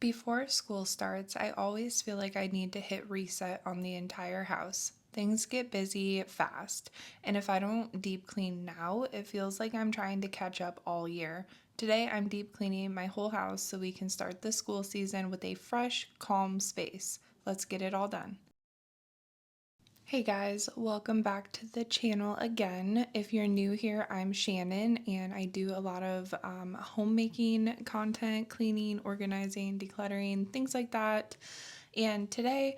Before school starts, I always feel like I need to hit reset on the entire house. Things get busy fast, and if I don't deep clean now, it feels like I'm trying to catch up all year. Today, I'm deep cleaning my whole house so we can start the school season with a fresh, calm space. Let's get it all done. Hey guys, welcome back to the channel again. If you're new here, I'm Shannon and I do a lot of homemaking content, cleaning, organizing, decluttering, things like that. And today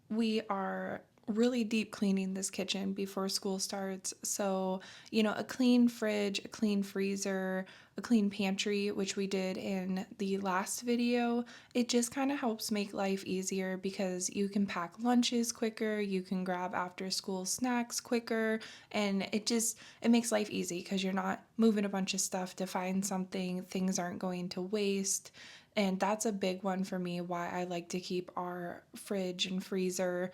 we are really deep cleaning this kitchen before school starts. So, a clean fridge, a clean freezer, a clean pantry, which we did in the last video, it just kind of helps make life easier because you can pack lunches quicker, you can grab after school snacks quicker, and it makes life easy because you're not moving a bunch of stuff to find something, things aren't going to waste. And that's a big one for me, why I like to keep our fridge and freezer,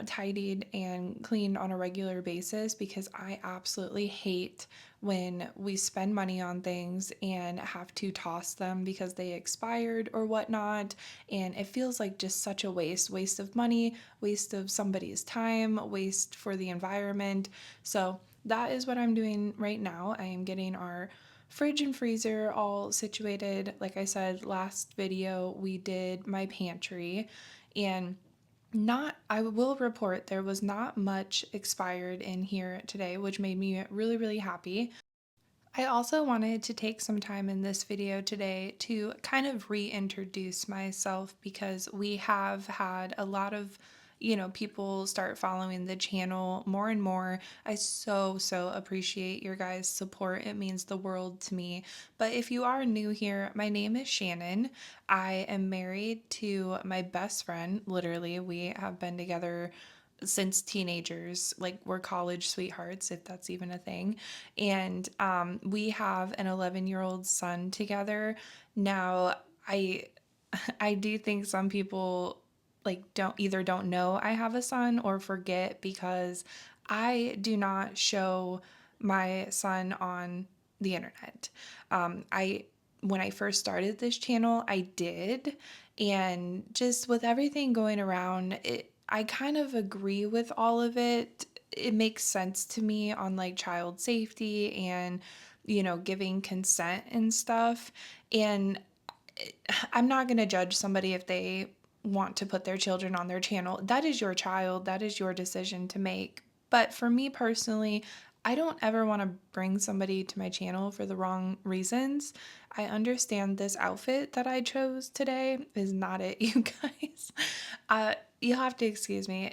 tidied and cleaned on a regular basis because I absolutely hate when we spend money on things and have to toss them because they expired or whatnot. And it feels like just such a waste of money, waste of somebody's time, waste for the environment. So that is what I'm doing right now. I am getting our fridge and freezer all situated. Like I said, last video we did my pantry, and not I will report there was not much expired in here today, which made me really happy. I also wanted to take some time in this video today to kind of reintroduce myself because we have had a lot of, people start following the channel more and more. I so appreciate your guys' support. It means the world to me. But if you are new here, my name is Shannon. I am married to my best friend. Literally, we have been together since teenagers, like we're college sweethearts, if that's even a thing. And we have an 11-year-old son together. Now, I I do think some people like don't know I have a son or forget because I do not show my son on the internet. I When I first started this channel, I did, and just with everything going around, I kind of agree with all of it. It makes sense to me on like child safety and giving consent and stuff. And I'm not going to judge somebody if they want to put their children on their channel. That is your child, that is your decision to make. But for me personally, I don't ever want to bring somebody to my channel for the wrong reasons. I understand this outfit that I chose today is not it, you guys. You'll have to excuse me.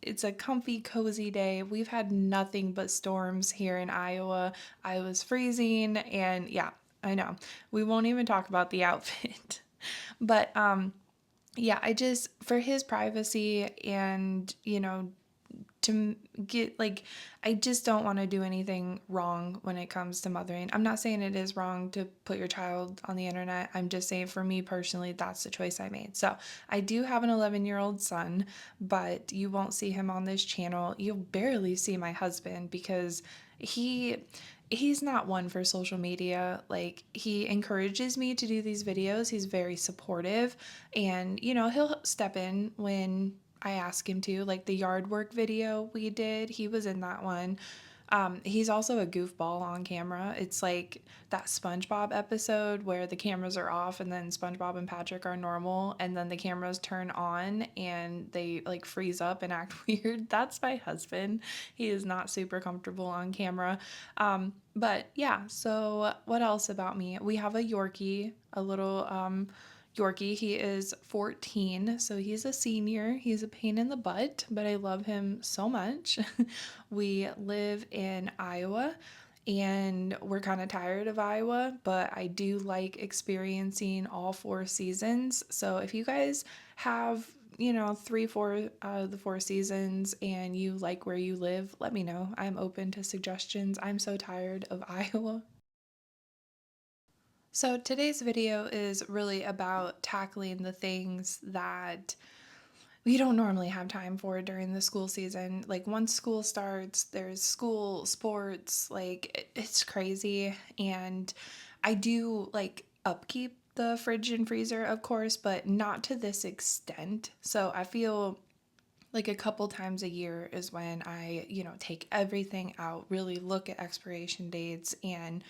It's a comfy, cozy day. We've had nothing but storms here in Iowa. I was freezing, and yeah, I know. We won't even talk about the outfit. But yeah, I just for his privacy and, to get like I just don't want to do anything wrong when it comes to mothering. I'm not saying it is wrong to put your child on the internet. I'm just saying for me personally, that's the choice I made. So, I do have an 11-year-old son, but you won't see him on this channel. You'll barely see my husband because he he's not one for social media. Like, he encourages me to do these videos. He's very supportive, and he'll step in when I ask him to. Like the yard work video we did, he was in that one. He's also a goofball on camera. It's like that SpongeBob episode where the cameras are off and then SpongeBob and Patrick are normal and then the cameras turn on and they like freeze up and act weird. That's my husband. He is not super comfortable on camera. But yeah, so what else about me? We have a Yorkie, a little Yorkie. He is 14, so he's a senior. He's a pain in the butt, but I love him so much. We live in Iowa and we're kind of tired of Iowa, but I do like experiencing all four seasons. So if you guys have, three, four the four seasons and you like where you live, let me know. I'm open to suggestions. I'm so tired of Iowa. So today's video is really about tackling the things that we don't normally have time for during the school season. Like once school starts, there's school, sports, like it's crazy. And I do like upkeep the fridge and freezer, of course, but not to this extent. So I feel like a couple times a year is when I, take everything out, really look at expiration dates and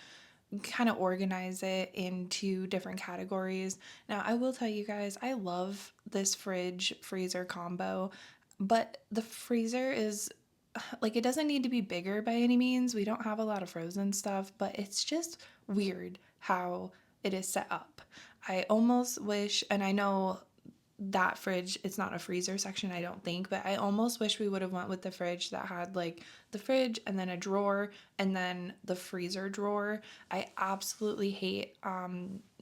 kind of organize it into different categories. Now, I will tell you guys, I love this fridge freezer combo, but the freezer is like, it doesn't need to be bigger by any means. We don't have a lot of frozen stuff, but it's just weird how it is set up. I almost wish, and I know that fridge, it's not a freezer section, I don't think, but I almost wish we would have went with the fridge that had like the fridge and then a drawer and then the freezer drawer. I absolutely hate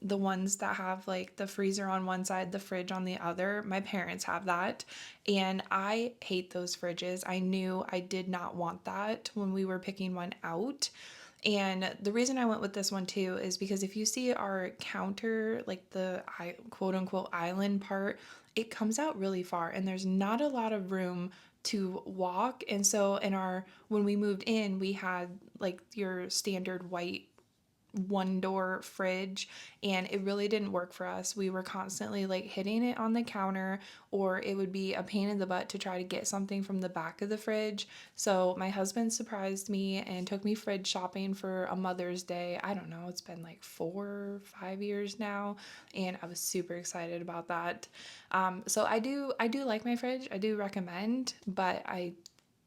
the ones that have like the freezer on one side, the fridge on the other. My parents have that, and I hate those fridges. I knew I did not want that when we were picking one out. And the reason I went with this one too is because if you see our counter, like the quote unquote island part, it comes out really far and there's not a lot of room to walk. And so when we moved in, we had like your standard white one door fridge, and it really didn't work for us. We were constantly like hitting it on the counter, or it would be a pain in the butt to try to get something from the back of the fridge. So my husband surprised me and took me fridge shopping for a Mother's Day. I don't know, it's been like 4 or 5 years now, and I was super excited about that. So I do like my fridge. I do recommend, but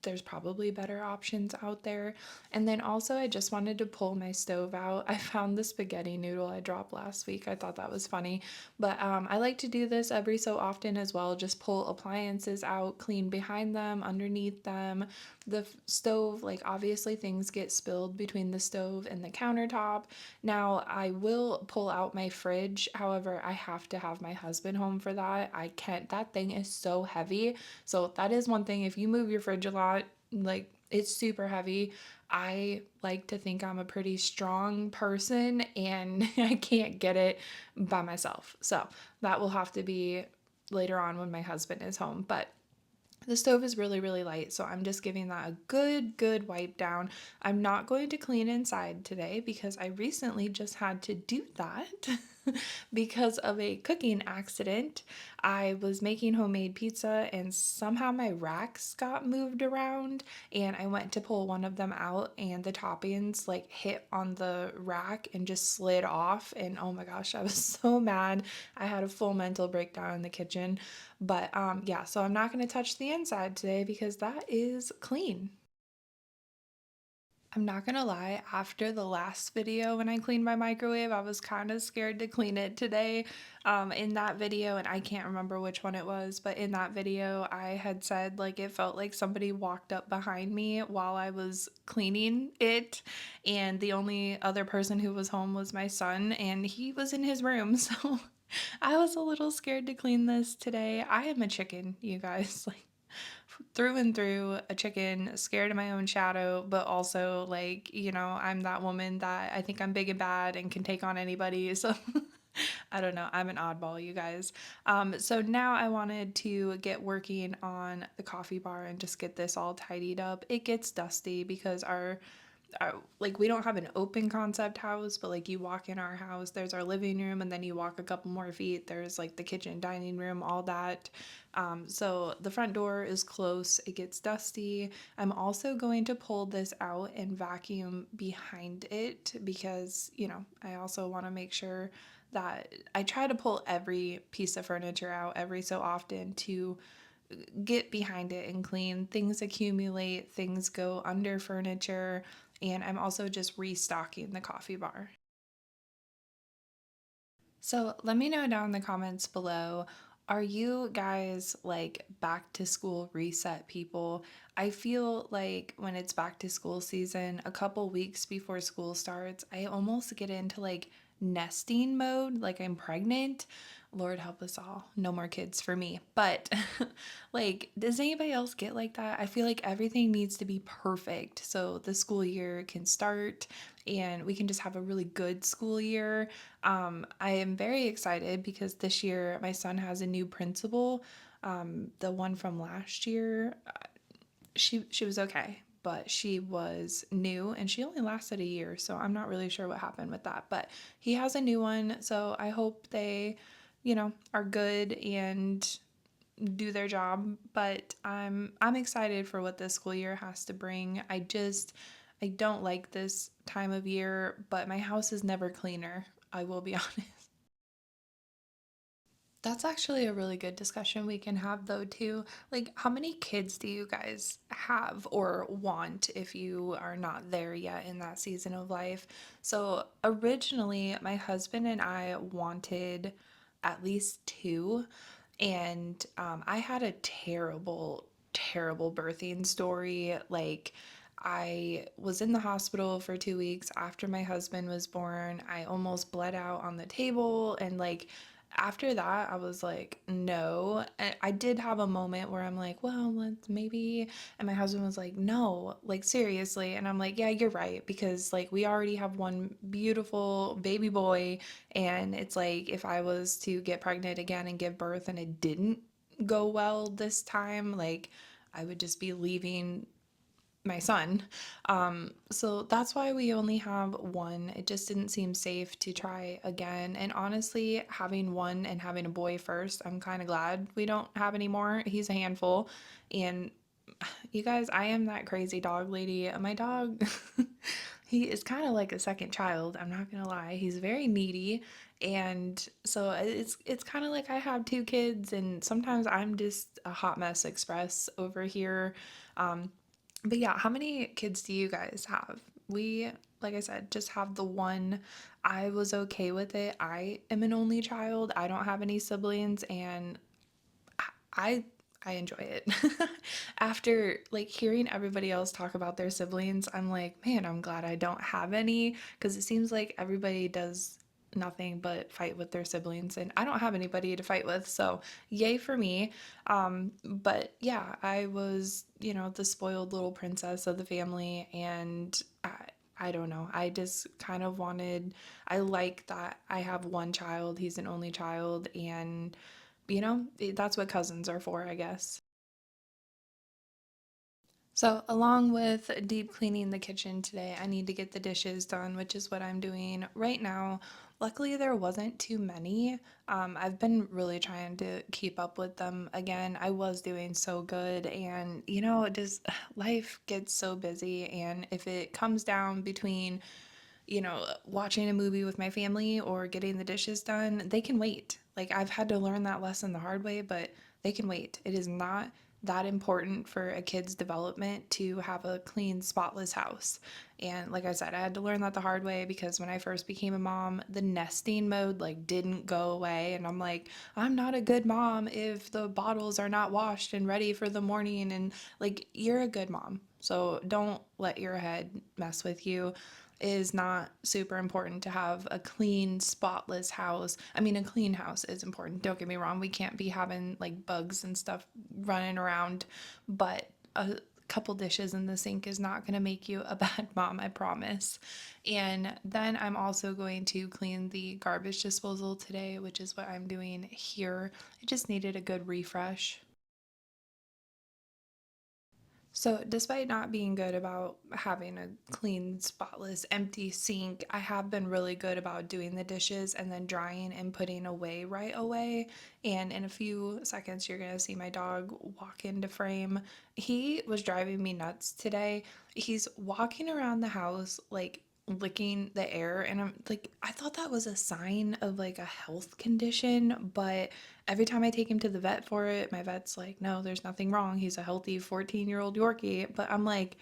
there's probably better options out there. And then also, I just wanted to pull my stove out. I found the spaghetti noodle I dropped last week. I thought that was funny. But I like to do this every so often as well. Just pull appliances out, clean behind them, underneath them. The stove, like obviously things get spilled between the stove and the countertop. Now, I will pull out my fridge. However, I have to have my husband home for that. I can't, that thing is so heavy. So that is one thing. If you move your fridge a lot, like it's super heavy. I like to think I'm a pretty strong person and I can't get it by myself. So that will have to be later on when my husband is home. But the stove is really, really light, so I'm just giving that a good wipe down. I'm not going to clean inside today because I recently just had to do that because of a cooking accident. I was making homemade pizza and somehow my racks got moved around, and I went to pull one of them out and the toppings like hit on the rack and just slid off, and oh my gosh, I was so mad. I had a full mental breakdown in the kitchen. But yeah, so I'm not going to touch the inside today because that is clean. I'm not gonna lie, after the last video when I cleaned my microwave, I was kind of scared to clean it today. In that video, and I can't remember which one it was, but in that video, I had said like it felt like somebody walked up behind me while I was cleaning it, and the only other person who was home was my son, and he was in his room, so I was a little scared to clean this today. I am a chicken, you guys. Like, through and through, a chicken, scared of my own shadow, but also like, I'm that woman that I think I'm big and bad and can take on anybody. So I don't know. I'm an oddball, you guys. So now I wanted to get working on the coffee bar and just get this all tidied up. It gets dusty because like we don't have an open concept house, but like you walk in our house, there's our living room, and then you walk a couple more feet, there's like the kitchen, dining room, all that. So the front door is close, it gets dusty. I'm also going to pull this out and vacuum behind it because, I also want to make sure that I try to pull every piece of furniture out every so often to get behind it and clean. Things accumulate, things go under furniture, and I'm also just restocking the coffee bar. So let me know down in the comments below. Are you guys like back to school reset people? I feel like when it's back to school season, a couple weeks before school starts, I almost get into like nesting mode, like I'm pregnant. Lord help us all. No more kids for me. But like, does anybody else get like that? I feel like everything needs to be perfect so the school year can start and we can just have a really good school year. I am very excited because this year my son has a new principal. The one from last year, she was okay, but she was new and she only lasted a year. So I'm not really sure what happened with that. But he has a new one. So I hope they, are good and do their job. But I'm excited for what this school year has to bring. I don't like this time of year, but my house is never cleaner. I will be honest. That's actually a really good discussion we can have, though, too. Like, how many kids do you guys have or want if you are not there yet in that season of life? So, originally, my husband and I wanted at least two, and I had a terrible, terrible birthing story. Like, I was in the hospital for 2 weeks after my husband was born. I almost bled out on the table, and like, after that, I was like, no. And I did have a moment where I'm like, well, let's maybe. And my husband was like, no, like seriously. And I'm like, yeah, you're right. Because like we already have one beautiful baby boy. And it's like if I was to get pregnant again and give birth and it didn't go well this time, like I would just be leaving my son. So that's why we only have one. It just didn't seem safe to try again. And honestly, having one and having a boy first, I'm kind of glad we don't have any more. He's a handful. And you guys, I am that crazy dog lady. My dog, he is kind of like a second child. I'm not gonna lie. He's very needy, and so it's kind of like I have two kids, and sometimes I'm just a hot mess express over here. Um, but yeah, how many kids do you guys have? We, like I said, just have the one. I was okay with it. I am an only child. I don't have any siblings, and I I enjoy it. After like hearing everybody else talk about their siblings, I'm like, man, I'm glad I don't have any because it seems like everybody does nothing but fight with their siblings and I don't have anybody to fight with. So, yay for me. But yeah, I was, the spoiled little princess of the family and I don't know. I just kind of I like that I have one child. He's an only child and that's what cousins are for, I guess. So, along with deep cleaning the kitchen today, I need to get the dishes done, which is what I'm doing right now. Luckily, there wasn't too many. I've been really trying to keep up with them again. I was doing so good, and just life gets so busy. And if it comes down between watching a movie with my family or getting the dishes done, they can wait. Like I've had to learn that lesson the hard way, but they can wait. It is not that important for a kid's development to have a clean, spotless house. And like I said, I had to learn that the hard way because when I first became a mom, the nesting mode like didn't go away and I'm like, I'm not a good mom if the bottles are not washed and ready for the morning and like you're a good mom. So don't let your head mess with you is not super important to have a clean, spotless house. I mean, a clean house is important. Don't get me wrong. We can't be having like bugs and stuff running around, but a couple dishes in the sink is not going to make you a bad mom, I promise. And then I'm also going to clean the garbage disposal today, which is what I'm doing here. I just needed a good refresh. So, despite not being good about having a clean, spotless, empty sink, I have been really good about doing the dishes and then drying and putting away right away. And in a few seconds, you're gonna see my dog walk into frame. He was driving me nuts today. He's walking around the house like licking the air, and I'm like, I thought that was a sign of like a health condition, but every time I take him to the vet for it, my vet's like, no, there's nothing wrong. He's a healthy 14-year-old Yorkie. But I'm like,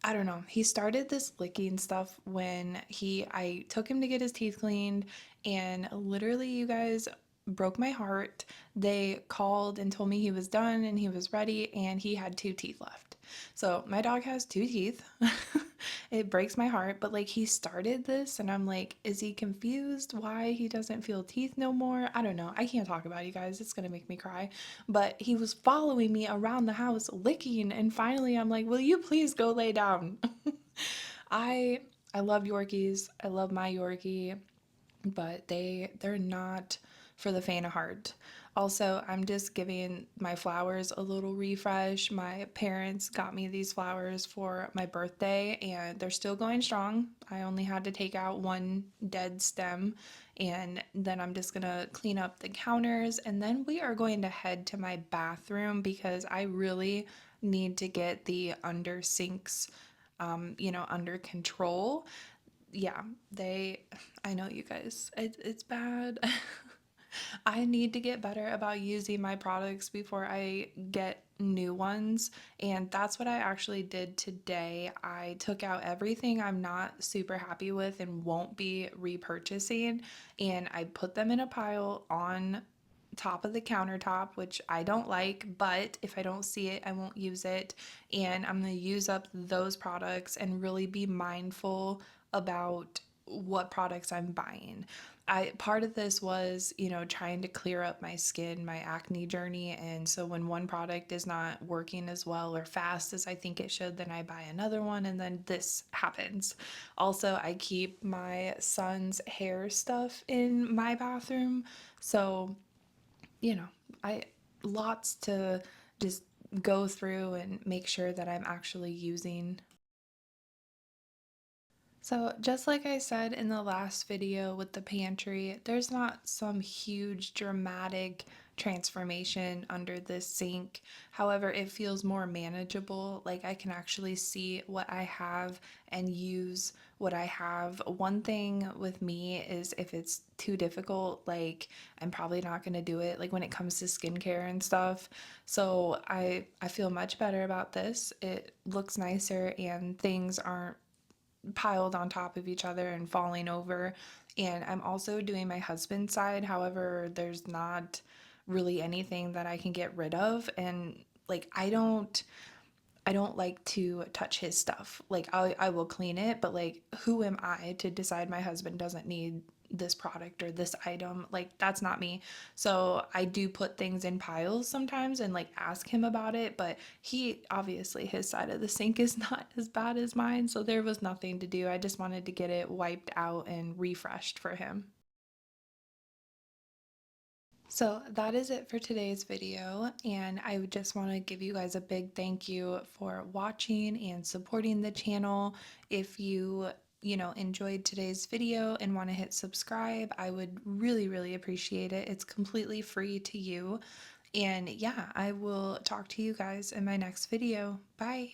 I don't know. He started this licking stuff when I took him to get his teeth cleaned, and literally, you guys broke my heart. They called and told me he was done and he was ready, and he had two teeth left. So my dog has two teeth. It breaks my heart, but like he started this, and I'm like, is he confused why he doesn't feel teeth no more? I don't know. I can't talk about it, you guys. It's gonna make me cry. But he was following me around the house licking, and finally I'm like, will you please go lay down? I I love Yorkies. I love my Yorkie, but they're not for the faint of heart. Also, I'm just giving my flowers a little refresh. My parents got me these flowers for my birthday and they're still going strong. I only had to take out one dead stem, and then I'm just gonna clean up the counters, and then we are going to head to my bathroom because I really need to get the under sinks under control. Yeah, I know you guys, it's bad. I need to get better about using my products before I get new ones. And that's what I actually did today. I took out everything I'm not super happy with and won't be repurchasing, and I put them in a pile on top of the countertop, which I don't like, but if I don't see it, I won't use it. And I'm going to use up those products and really be mindful about what products I'm buying. I part of this was, trying to clear up my skin, my acne journey, and so when one product is not working as well or fast as I think it should, then I buy another one and then this happens. Also, I keep my son's hair stuff in my bathroom. So, you know, I lots to just go through and make sure that I'm actually using. So, just like I said in the last video with the pantry, there's not some huge dramatic transformation under this sink. However, it feels more manageable. Like I can actually see what I have and use what I have. One thing with me is if it's too difficult, like I'm probably not going to do it, like when it comes to skincare and stuff. So, I feel much better about this. It looks nicer and things aren't piled on top of each other and falling over. And I'm also doing my husband's side. However, there's not really anything that I can get rid of, and like I don't like to touch his stuff. Like I will clean it, but like who am I to decide my husband doesn't need this product or this item? Like that's not me. So I do put things in piles sometimes and like ask him about it, but he obviously his side of the sink is not as bad as mine, so there was nothing to do. I just wanted to get it wiped out and refreshed for him. So that is it for today's video, and I would just want to give you guys a big thank you for watching and supporting the channel. If you enjoyed today's video and want to hit subscribe, I would really, really appreciate it. It's completely free to you. And yeah, I will talk to you guys in my next video. Bye.